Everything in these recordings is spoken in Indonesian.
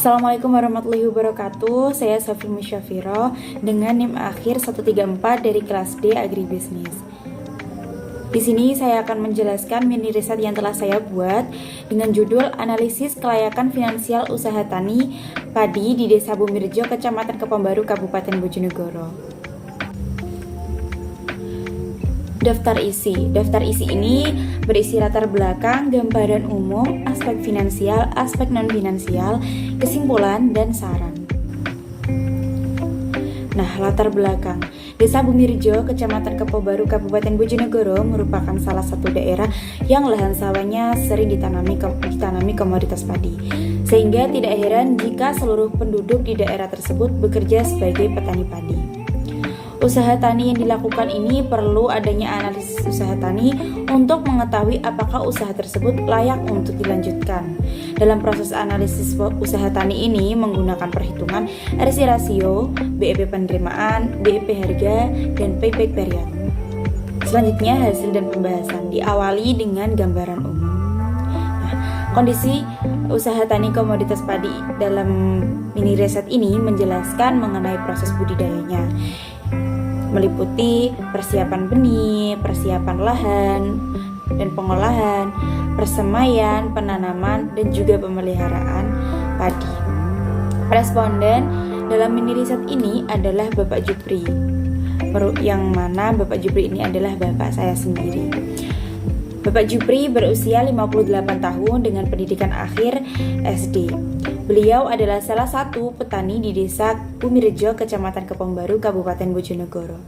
Assalamualaikum warahmatullahi wabarakatuh. Saya Safri Musyafiro dengan NIM akhir 134 dari kelas D Agribisnis. Di sini saya akan menjelaskan mini riset yang telah saya buat dengan judul Analisis Kelayakan Finansial Usaha Tani Padi di Desa Bumirjo, Kecamatan Kepombaru, Kabupaten Bojonegoro. Daftar isi ini berisi latar belakang, gambaran umum, aspek finansial, aspek non-finansial, kesimpulan, dan saran. Nah, latar belakang. Desa Bumirjo, Kecamatan Kepombaru, Kabupaten Bojonegoro merupakan salah satu daerah yang lahan sawahnya sering ditanami komoditas padi. Sehingga tidak heran jika seluruh penduduk di daerah tersebut bekerja sebagai petani padi. Usaha tani yang dilakukan ini perlu adanya analisis usaha tani untuk mengetahui apakah usaha tersebut layak untuk dilanjutkan. Dalam proses analisis usaha tani ini menggunakan perhitungan RC rasio, BEP penerimaan, BEP harga, dan payback period. Selanjutnya hasil dan pembahasan diawali dengan gambaran umum. Nah, kondisi usaha tani komoditas padi dalam mini riset ini menjelaskan mengenai proses budidayanya, meliputi persiapan benih, persiapan lahan dan pengolahan, persemaian, penanaman, dan juga pemeliharaan padi. Responden dalam mini riset ini adalah Bapak Jupri, yang mana Bapak Jupri ini adalah bapak saya sendiri. Bapak Jupri berusia 58 tahun dengan pendidikan akhir SD. Beliau adalah salah satu petani di Desa Bumirjo, Kecamatan Kepombaru, Kabupaten Bojonegoro.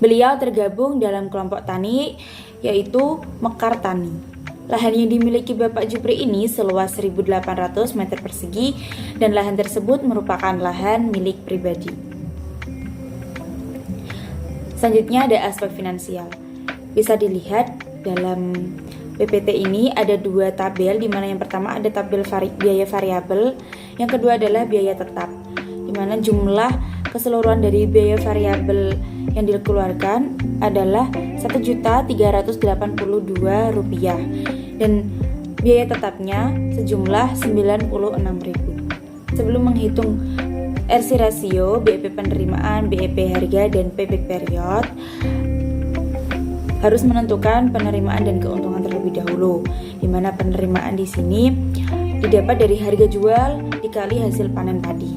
Beliau tergabung dalam kelompok tani yaitu Mekar Tani. Lahan yang dimiliki Bapak Jupri ini seluas 1.800 meter persegi dan lahan tersebut merupakan lahan milik pribadi. Selanjutnya ada aspek finansial. Bisa dilihat dalam PPT ini ada dua tabel, di mana yang pertama ada tabel biaya variabel, yang kedua adalah biaya tetap, di mana jumlah keseluruhan dari biaya variabel yang dikeluarkan adalah Rp1.382 dan biaya tetapnya sejumlah Rp96.000. Sebelum menghitung RC rasio, BEP penerimaan, BEP harga, dan payback period, harus menentukan penerimaan dan keuntungan terlebih dahulu, di mana penerimaan di sini didapat dari harga jual dikali hasil panen padi.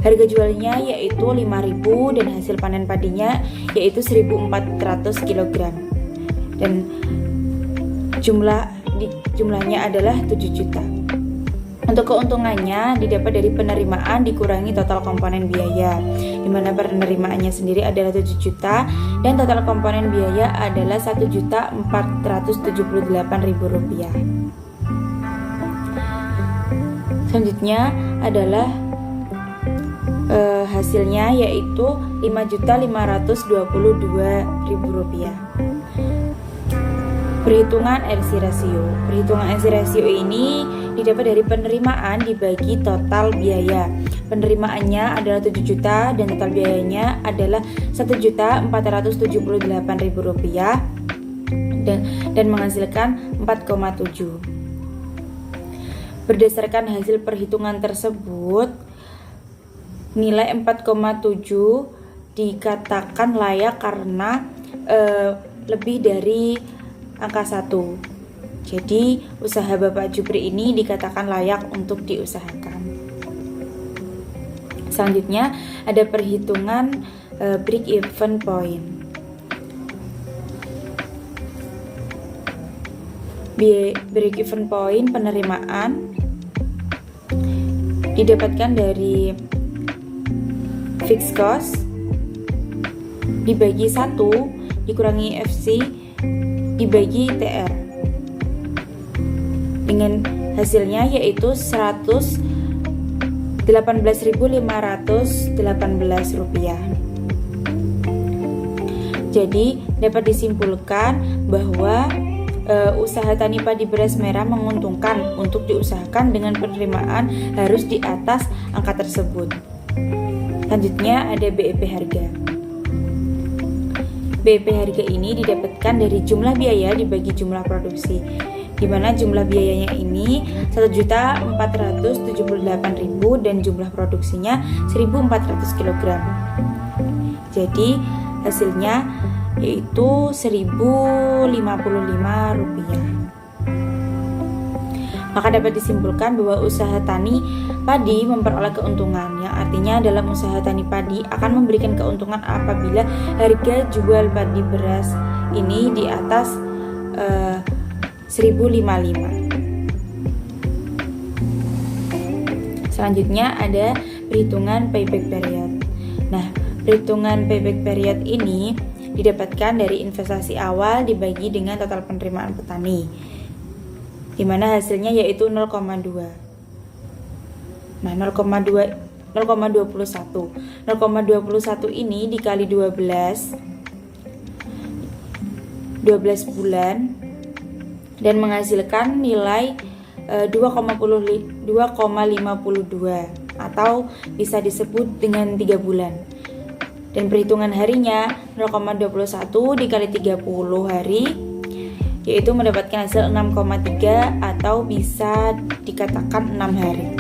Harga jualnya yaitu 5.000 dan hasil panen padinya yaitu 1.400 kg. Dan jumlahnya adalah 7 juta. Untuk keuntungannya didapat dari penerimaan dikurangi total komponen biaya, di mana penerimaannya sendiri adalah 7 juta dan total komponen biaya adalah Rp1.478.000. Selanjutnya adalah hasilnya yaitu Rp5.522.000. Perhitungan RC rasio. Perhitungan RC rasio ini didapat dari penerimaan dibagi total biaya. Penerimaannya adalah 7 juta dan total biayanya adalah Rp1.478.000 dan menghasilkan 4,7. Berdasarkan hasil perhitungan tersebut, nilai 4,7 dikatakan layak karena lebih dari angka 1. Jadi usaha Bapak Jupri ini dikatakan layak untuk diusahakan. Selanjutnya ada perhitungan break even point. Break even point penerimaan didapatkan dari fixed cost dibagi 1 dikurangi FC dibagi TR, dengan hasilnya yaitu Rp118.518. Jadi dapat disimpulkan bahwa usaha tani padi beras merah menguntungkan untuk diusahakan dengan penerimaan harus di atas angka tersebut. Selanjutnya ada BEP harga. BEP harga ini didapatkan dari jumlah biaya dibagi jumlah produksi, di mana jumlah biayanya ini 1.478.000 dan jumlah produksinya 1.400 kg. Jadi hasilnya yaitu Rp1.055. Maka dapat disimpulkan bahwa usaha tani padi memperoleh keuntungan, yang artinya dalam usaha tani padi akan memberikan keuntungan apabila harga jual padi beras ini di atas 1.055. Selanjutnya ada perhitungan payback period. Nah, perhitungan payback period ini didapatkan dari investasi awal dibagi dengan total penerimaan petani, di mana hasilnya yaitu 0,2. Nah, 0,21 ini dikali 12 bulan dan menghasilkan nilai 2,52 atau bisa disebut dengan 3 bulan. Dan perhitungan harinya 0,21 dikali 30 hari yaitu mendapatkan hasil 6,3 atau bisa dikatakan 6 hari.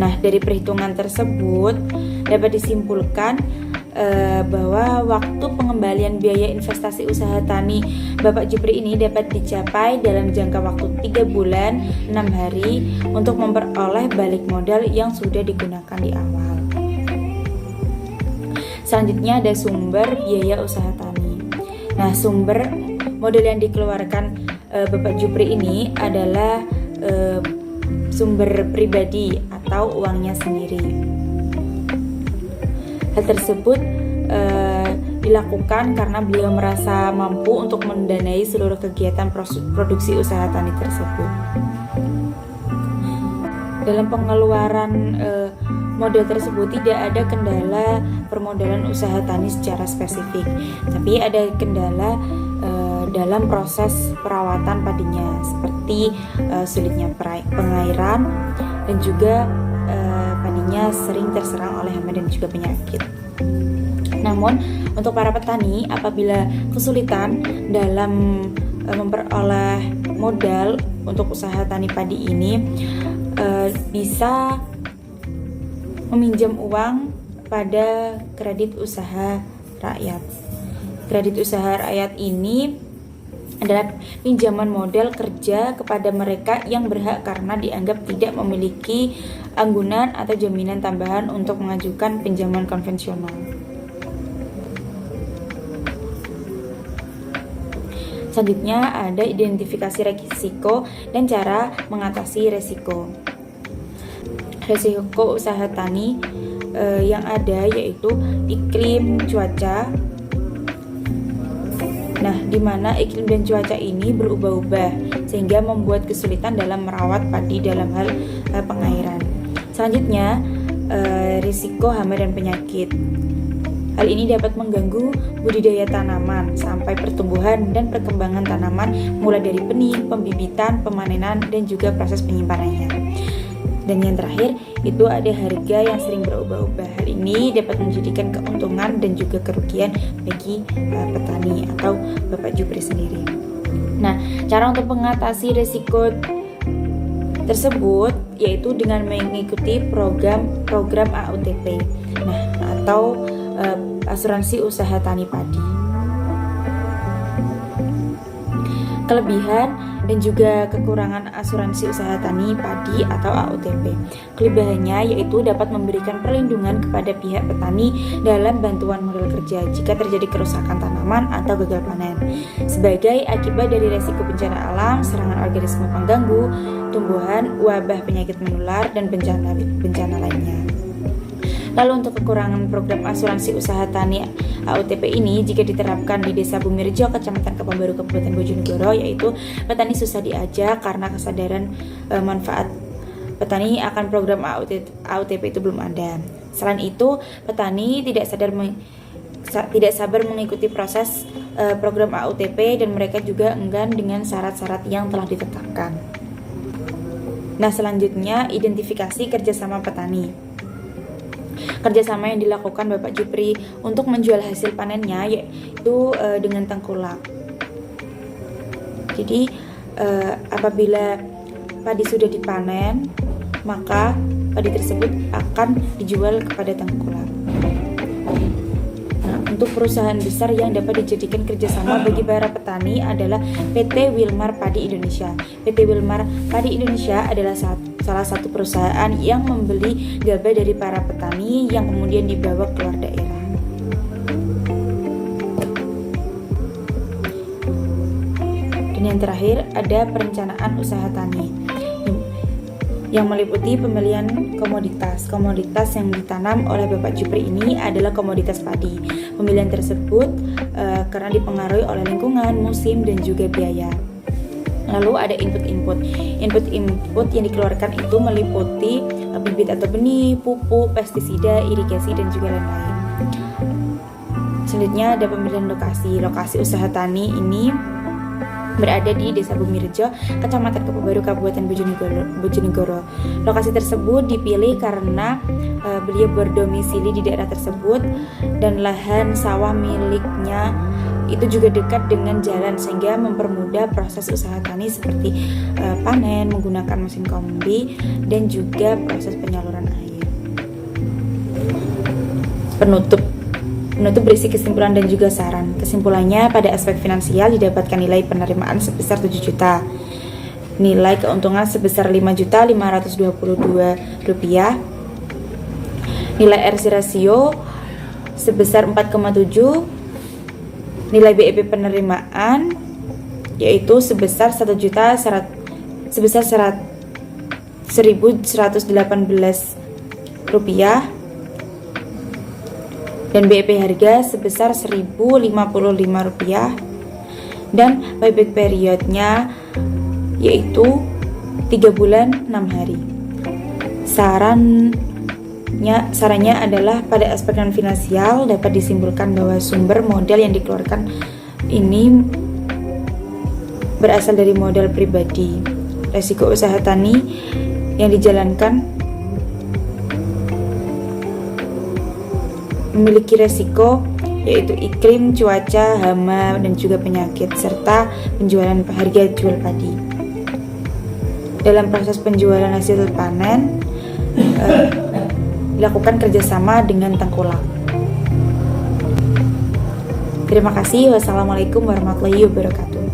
Nah, dari perhitungan tersebut dapat disimpulkan bahwa waktu pengembalian biaya investasi usaha tani Bapak Jupri ini dapat dicapai dalam jangka waktu 3 bulan 6 hari untuk memperoleh balik modal yang sudah digunakan di awal. Selanjutnya ada sumber biaya usaha tani. Nah, sumber modal yang dikeluarkan Bapak Jupri ini adalah sumber pribadi atau uangnya sendiri. Hal tersebut dilakukan karena beliau merasa mampu untuk mendanai seluruh kegiatan produksi usaha tani tersebut. Dalam pengeluaran modal tersebut tidak ada kendala permodalan usaha tani secara spesifik, tapi ada kendala dalam proses perawatan padinya, seperti sulitnya pengairan dan juga padinya sering terserang oleh hama dan juga penyakit. Namun untuk para petani apabila kesulitan dalam memperoleh modal untuk usaha tani padi ini, bisa meminjam uang pada kredit usaha rakyat. Kredit usaha rakyat ini adalah pinjaman modal kerja kepada mereka yang berhak karena dianggap tidak memiliki anggunan atau jaminan tambahan untuk mengajukan pinjaman konvensional. Selanjutnya ada identifikasi risiko dan cara mengatasi risiko. Risiko usaha tani yang ada yaitu iklim, cuaca. Nah, di mana iklim dan cuaca ini berubah-ubah sehingga membuat kesulitan dalam merawat padi dalam hal pengairan. Selanjutnya, risiko hama dan penyakit. Hal ini dapat mengganggu budidaya tanaman sampai pertumbuhan dan perkembangan tanaman mulai dari benih, pembibitan, pemanenan, dan juga proses penyimpanannya. Dan yang terakhir, itu ada harga yang sering berubah-ubah. Hal ini dapat menjadikan keuntungan dan juga kerugian bagi petani atau Bapak Jupri sendiri. Nah, cara untuk mengatasi risiko tersebut yaitu dengan mengikuti program AUTP. Nah, atau asuransi usaha tani padi. Kelebihan dan juga kekurangan asuransi usaha tani padi atau AUTP. Kelebihannya yaitu dapat memberikan perlindungan kepada pihak petani dalam bantuan modal kerja jika terjadi kerusakan tanaman atau gagal panen sebagai akibat dari resiko bencana alam, serangan organisme pengganggu tumbuhan, wabah penyakit menular, dan bencana lainnya. Lalu untuk kekurangan program asuransi usaha tani AUTP ini jika diterapkan di Desa Bumirejo, Kecamatan Kapubaru, Kabupaten Bojonegoro, yaitu petani susah diajak karena kesadaran manfaat petani akan program AUTP itu belum ada. Selain itu, petani tidak sabar mengikuti proses program AUTP dan mereka juga enggan dengan syarat-syarat yang telah ditetapkan. Nah, selanjutnya identifikasi kerjasama petani. Kerjasama yang dilakukan Bapak Jupri untuk menjual hasil panennya yaitu dengan tengkulak. Jadi apabila padi sudah dipanen, maka padi tersebut akan dijual kepada tengkulak. Nah, untuk perusahaan besar yang dapat dijadikan kerjasama bagi para petani adalah PT Wilmar Padi Indonesia. PT Wilmar Padi Indonesia adalah salah satu perusahaan yang membeli gabah dari para petani yang kemudian dibawa keluar daerah. Dan yang terakhir ada perencanaan usaha tani yang meliputi pembelian komoditas. Komoditas yang ditanam oleh Bapak Jupri ini adalah komoditas padi. Pembelian tersebut karena dipengaruhi oleh lingkungan, musim, dan juga biaya. Lalu ada input-input. Input-input yang dikeluarkan itu meliputi bibit atau benih, pupuk, pestisida, irigasi, dan juga lain-lain. Selanjutnya ada pemilihan lokasi. Lokasi usaha tani ini berada di Desa Bumirejo, Kecamatan Kepobaru, Kabupaten Bojonegoro. Lokasi tersebut dipilih karena beliau berdomisili di daerah tersebut dan lahan sawah miliknya itu juga dekat dengan jalan sehingga mempermudah proses usaha tani seperti panen menggunakan mesin kombi dan juga proses penyaluran air. Penutup berisi kesimpulan dan juga saran. Kesimpulannya, pada aspek finansial didapatkan nilai penerimaan sebesar 7 juta. Nilai keuntungan sebesar 5.522 rupiah. Nilai RC ratio sebesar 4,7. Nilai BEP penerimaan yaitu sebesar 1.118 rupiah. Dan BEP harga sebesar Rp1.055 dan payback periodnya yaitu 3 bulan 6 hari. Sarannya adalah pada aspek non finansial dapat disimpulkan bahwa sumber modal yang dikeluarkan ini berasal dari modal pribadi. Resiko usaha tani yang dijalankan memiliki resiko yaitu iklim, cuaca, hama, dan juga penyakit serta penjualan harga jual padi. Dalam proses penjualan hasil panen dilakukan kerjasama dengan tengkulak. Terima kasih. Wassalamualaikum warahmatullahi wabarakatuh.